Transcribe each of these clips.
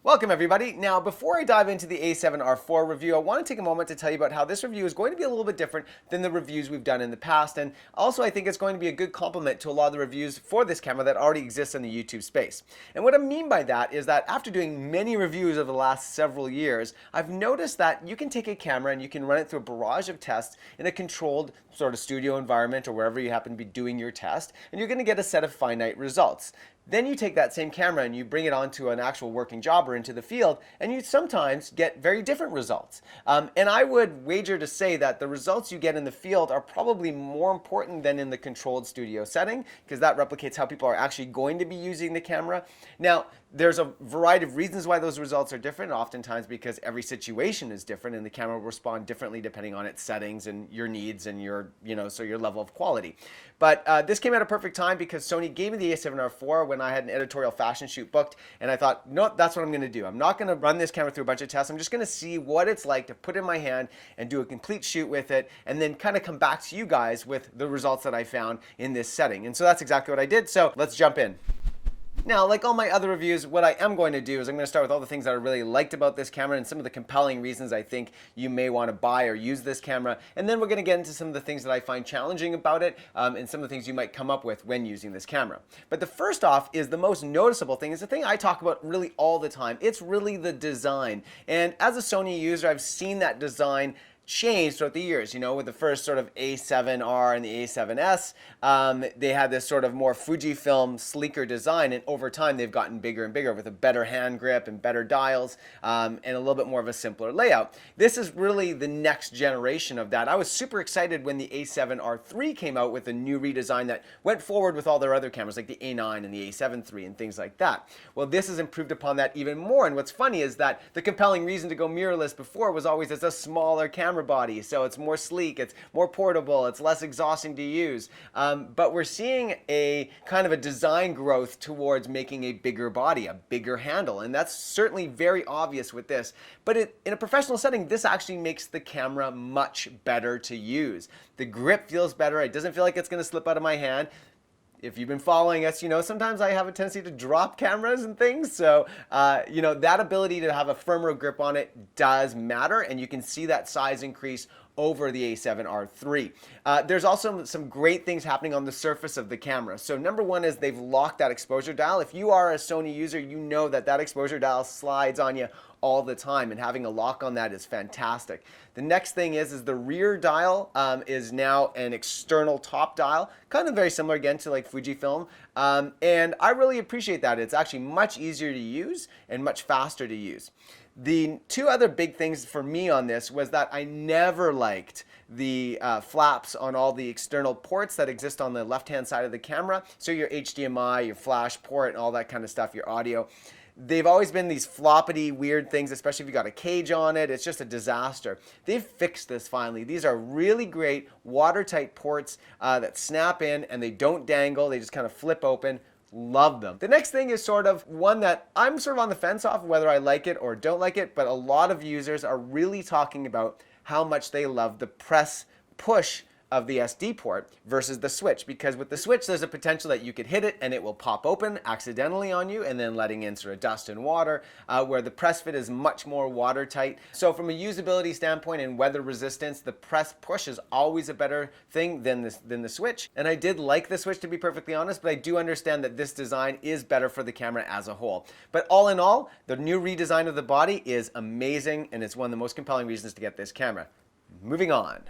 Welcome everybody. Now before I dive into the a7R4 review, I want to take a moment to tell you about how this review is going to be a little bit different than the reviews we've done in the past, and also I think it's going to be a good complement to a lot of the reviews for this camera that already exists in the YouTube space. And what I mean by that is that after doing many reviews over the last several years, I've noticed that you can take a camera and you can run it through a barrage of tests in a controlled sort of studio environment or wherever you happen to be doing your test, and you're going to get a set of finite results. Then you take that same camera and you bring it onto an actual working job or into the field, and you sometimes get very different results. And I would wager to say that the results you get in the field are probably more important than in the controlled studio setting, because that replicates how people are actually going to be using the camera. Now, there's a variety of reasons why those results are different, oftentimes because every situation is different and the camera will respond differently depending on its settings and your needs and your level of quality. But this came at a perfect time because Sony gave me the a7R4 when I had an editorial fashion shoot booked, and I thought, no, that's what I'm going to do. I'm not going to run this camera through a bunch of tests. I'm just going to see what it's like to put it in my hand and do a complete shoot with it, and then kind of come back to you guys with the results that I found in this setting. And so that's exactly what I did. So let's jump in. Now, like all my other reviews, what I am going to do is I'm going to start with all the things that I really liked about this camera and some of the compelling reasons I think you may want to buy or use this camera. And then we're going to get into some of the things that I find challenging about it and some of the things you might come up with when using this camera. But the first off is the most noticeable thing, is the thing I talk about really all the time. It's really the design. And as a Sony user, I've seen that design changed throughout the years. You know, with the first sort of a7R and the a7S, they had this sort of more Fujifilm, sleeker design, and over time they've gotten bigger and bigger with a better hand grip and better dials and a little bit more of a simpler layout. This is really the next generation of that. I was super excited when the a7R3 came out with a new redesign that went forward with all their other cameras like the a9 and the a7 III and things like that. Well, this has improved upon that even more, and what's funny is that the compelling reason to go mirrorless before was always it's a smaller camera body, so it's more sleek, it's more portable, it's less exhausting to use. But we're seeing a kind of a design growth towards making a bigger body, a bigger handle, and that's certainly very obvious with this. But in a professional setting, this actually makes the camera much better to use. The grip feels better. It doesn't feel like it's going to slip out of my hand. If you've been following us, you know, sometimes I have a tendency to drop cameras and things. So, you know, that ability to have a firmer grip on it does matter. And you can see that size increase over the a7R3. There's also some great things happening on the surface of the camera. So number one is they've locked that exposure dial. If you are a Sony user, you know that that exposure dial slides on you all the time, and having a lock on that is fantastic. The next thing is the rear dial is now an external top dial, kind of very similar again to like Fujifilm, and I really appreciate that. It's actually much easier to use and much faster to use. The two other big things for me on this was that I never liked the flaps on all the external ports that exist on the left-hand side of the camera. So your HDMI, your flash port, and all that kind of stuff, your audio. They've always been these floppity, weird things, especially if you got a cage on it. It's just a disaster. They've fixed this finally. These are really great watertight ports that snap in and they don't dangle. They just kind of flip open. Love them. The next thing is sort of one that I'm sort of on the fence off whether I like it or don't like it, but a lot of users are really talking about how much they love the press push of the SD port versus the switch, because with the switch there's a potential that you could hit it and it will pop open accidentally on you and then letting in sort of dust and water, where the press fit is much more watertight. So from a usability standpoint and weather resistance, the press push is always a better thing than the switch. And I did like the switch, to be perfectly honest, but I do understand that this design is better for the camera as a whole. But all in all, the new redesign of the body is amazing, and it's one of the most compelling reasons to get this camera. Moving on.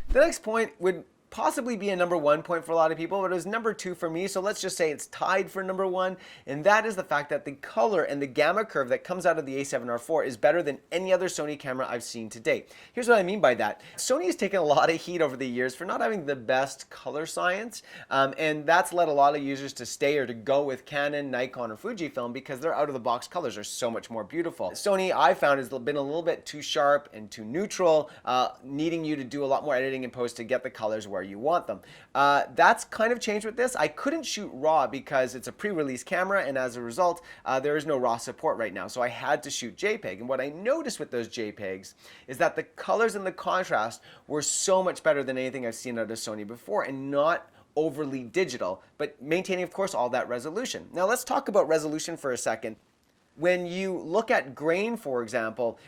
The next point would possibly be a number one point for a lot of people, but it was number two for me, so let's just say it's tied for number one, and that is the fact that the color and the gamma curve that comes out of the a7R4 is better than any other Sony camera I've seen to date. Here's what I mean by that. Sony has taken a lot of heat over the years for not having the best color science, and that's led a lot of users to stay or to go with Canon, Nikon, or Fujifilm because their out-of-the-box colors are so much more beautiful. Sony, I found, has been a little bit too sharp and too neutral, needing you to do a lot more editing in post to get the colors where you want them. That's kind of changed with this. I couldn't shoot RAW because it's a pre-release camera, and as a result, there is no RAW support right now, so I had to shoot JPEG. And what I noticed with those JPEGs is that the colors and the contrast were so much better than anything I've seen out of Sony before, and not overly digital, but maintaining, of course, all that resolution. Now let's talk about resolution for a second. When you look at grain, for example,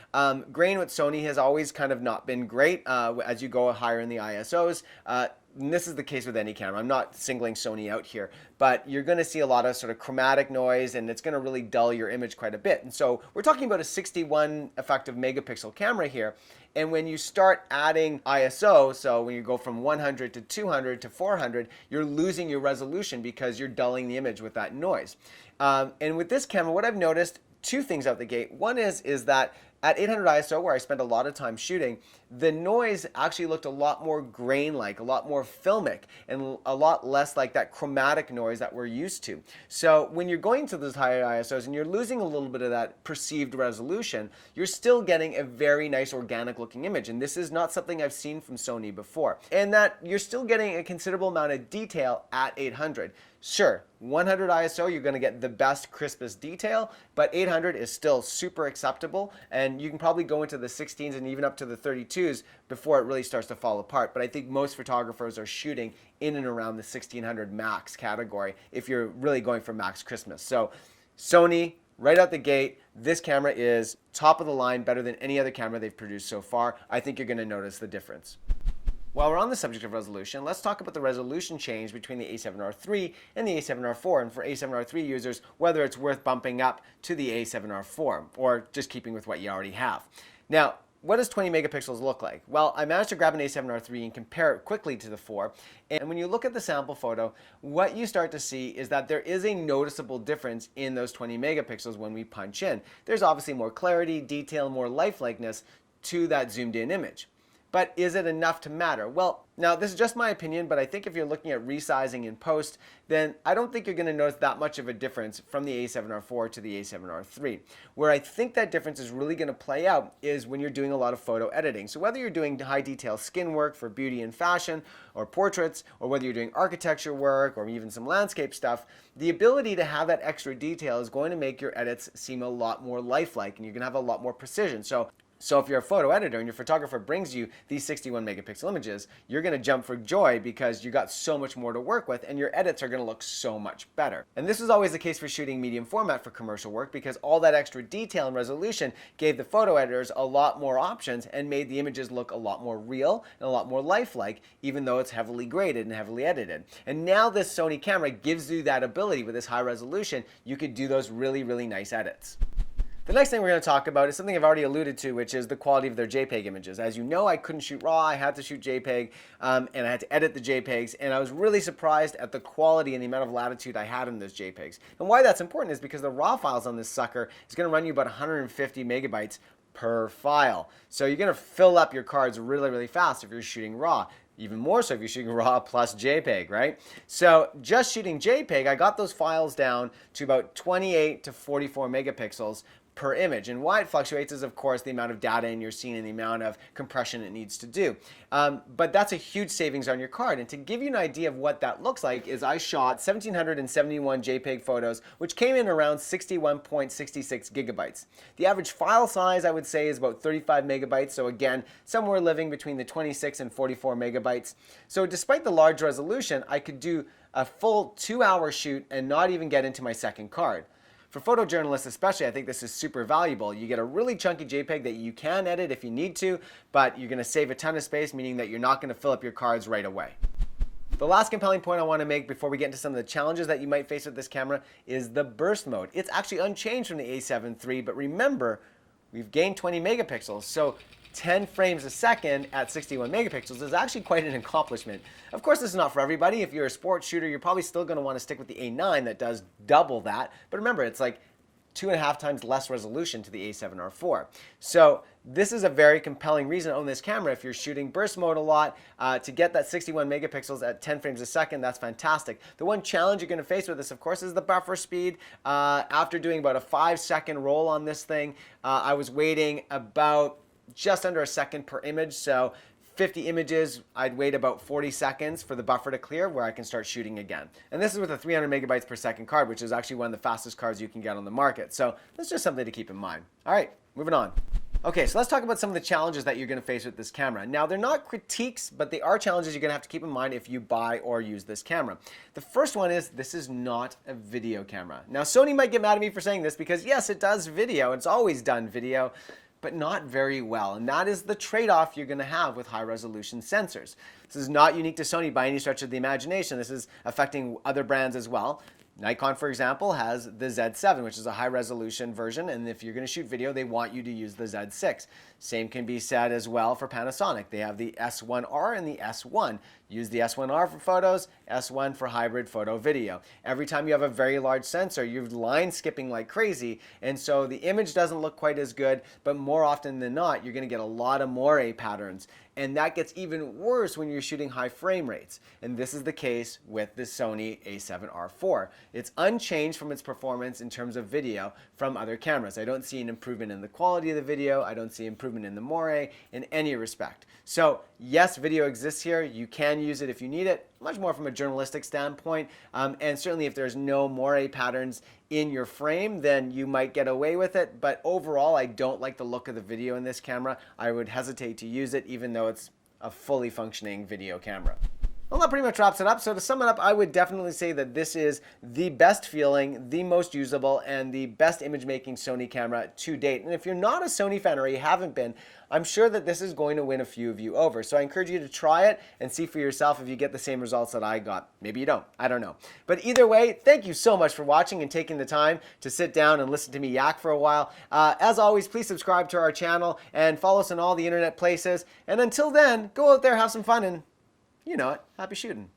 grain with Sony has always kind of not been great as you go higher in the ISOs. And this is the case with any camera. I'm not singling Sony out here, but you're going to see a lot of sort of chromatic noise, and it's going to really dull your image quite a bit. And so we're talking about a 61 effective megapixel camera here. And when you start adding ISO, so when you go from 100 to 200 to 400, you're losing your resolution because you're dulling the image with that noise. And with this camera, what I've noticed, two things out the gate. One is that at 800 ISO, where I spent a lot of time shooting, the noise actually looked a lot more grain-like, a lot more filmic, and a lot less like that chromatic noise that we're used to. So when you're going to those higher ISOs and you're losing a little bit of that perceived resolution, you're still getting a very nice organic looking image. And this is not something I've seen from Sony before. And that you're still getting a considerable amount of detail at 800. Sure, 100 ISO, you're going to get the best, crispest detail, but 800 is still super acceptable, and you can probably go into the 16s and even up to the 32s before it really starts to fall apart. But I think most photographers are shooting in and around the 1600 max category if you're really going for max crispness. So Sony, right out the gate, this camera is top of the line, better than any other camera they've produced so far. I think you're going to notice the difference. While we're on the subject of resolution, let's talk about the resolution change between the a7R III and the a7R IV, and for a7R III users, whether it's worth bumping up to the a7R IV, or just keeping with what you already have. Now, what does 20 megapixels look like? Well, I managed to grab an a7R III and compare it quickly to the 4, and when you look at the sample photo, what you start to see is that there is a noticeable difference in those 20 megapixels when we punch in. There's obviously more clarity, detail, more lifelikeness to that zoomed in image. But is it enough to matter? Well, now this is just my opinion, but I think if you're looking at resizing in post, then I don't think you're going to notice that much of a difference from the a7R IV to the a7R III. Where I think that difference is really going to play out is when you're doing a lot of photo editing. So whether you're doing high detail skin work for beauty and fashion or portraits, or whether you're doing architecture work or even some landscape stuff, the ability to have that extra detail is going to make your edits seem a lot more lifelike, and you're going to have a lot more precision. So if you're a photo editor and your photographer brings you these 61 megapixel images, you're going to jump for joy because you got so much more to work with, and your edits are going to look so much better. And this is always the case for shooting medium format for commercial work, because all that extra detail and resolution gave the photo editors a lot more options and made the images look a lot more real and a lot more lifelike, even though it's heavily graded and heavily edited. And now this Sony camera gives you that ability. With this high resolution, you could do those really, really nice edits. The next thing we're going to talk about is something I've already alluded to, which is the quality of their JPEG images. As you know, I couldn't shoot RAW, I had to shoot JPEG, and I had to edit the JPEGs, and I was really surprised at the quality and the amount of latitude I had in those JPEGs. And why that's important is because the RAW files on this sucker is going to run you about 150 megabytes per file. So you're going to fill up your cards really, really fast if you're shooting RAW. Even more so if you're shooting RAW plus JPEG, right? So just shooting JPEG, I got those files down to about 28 to 44 megapixels per image. And why it fluctuates is, of course, the amount of data in your scene and the amount of compression it needs to do. But that's a huge savings on your card. And to give you an idea of what that looks like is I shot 1,771 JPEG photos, which came in around 61.66 gigabytes. The average file size, I would say, is about 35 megabytes. So again, somewhere living between the 26 and 44 megabytes. So despite the large resolution, I could do a full 2-hour shoot and not even get into my second card. For photojournalists especially, I think this is super valuable. You get a really chunky JPEG that you can edit if you need to, but you're going to save a ton of space, meaning that you're not going to fill up your cards right away. The last compelling point I want to make before we get into some of the challenges that you might face with this camera is the burst mode. It's actually unchanged from the a7 III, but remember, we've gained 20 megapixels. So 10 frames a second at 61 megapixels is actually quite an accomplishment. Of course, this is not for everybody. If you're a sports shooter, you're probably still going to want to stick with the A9 that does double that. But remember, it's like 2.5 times less resolution to the a7R IV. So this is a very compelling reason to own this camera. If you're shooting burst mode a lot, to get that 61 megapixels at 10 frames a second, that's fantastic. The one challenge you're going to face with this, of course, is the buffer speed. After doing about a 5-second roll on this thing, I was waiting about just under a second per image. So 50 images, I'd wait about 40 seconds for the buffer to clear where I can start shooting again. And this is with a 300 megabytes per second card, which is actually one of the fastest cards you can get on the market. So that's just something to keep in mind. All right, moving on. Okay, so let's talk about some of the challenges that you're going to face with this camera. Now, they're not critiques, but they are challenges you're going to have to keep in mind if you buy or use this camera. The first one is this is not a video camera. Now, Sony might get mad at me for saying this because yes, it does video. It's always done video, but not very well. And that is the trade-off you're going to have with high-resolution sensors. This is not unique to Sony by any stretch of the imagination. This is affecting other brands as well. Nikon, for example, has the Z7, which is a high-resolution version, and if you're going to shoot video, they want you to use the Z6. Same can be said as well for Panasonic. They have the S1R and the S1. Use the S1R for photos, S1 for hybrid photo video. Every time you have a very large sensor, you're line skipping like crazy, and so the image doesn't look quite as good, but more often than not, you're going to get a lot of moire patterns, and that gets even worse when you're shooting high frame rates. And this is the case with the Sony a7R IV. It's unchanged from its performance in terms of video from other cameras. I don't see an improvement in the quality of the video. I don't see improvement in the moire in any respect. So yes, video exists here. You can use it if you need it, much more from a journalistic standpoint. And certainly if there's no moire patterns in your frame, then you might get away with it. But overall, I don't like the look of the video in this camera. I would hesitate to use it, even though it's a fully functioning video camera. Well, that pretty much wraps it up. So to sum it up, I would definitely say that this is the best feeling, the most usable, and the best image-making Sony camera to date. And if you're not a Sony fan or you haven't been, I'm sure that this is going to win a few of you over. So I encourage you to try it and see for yourself if you get the same results that I got. Maybe you don't. I don't know. But either way, thank you so much for watching and taking the time to sit down and listen to me yak for a while. As always, please subscribe to our channel and follow us on all the internet places. And until then, go out there, have some fun, and you know it. Happy shooting.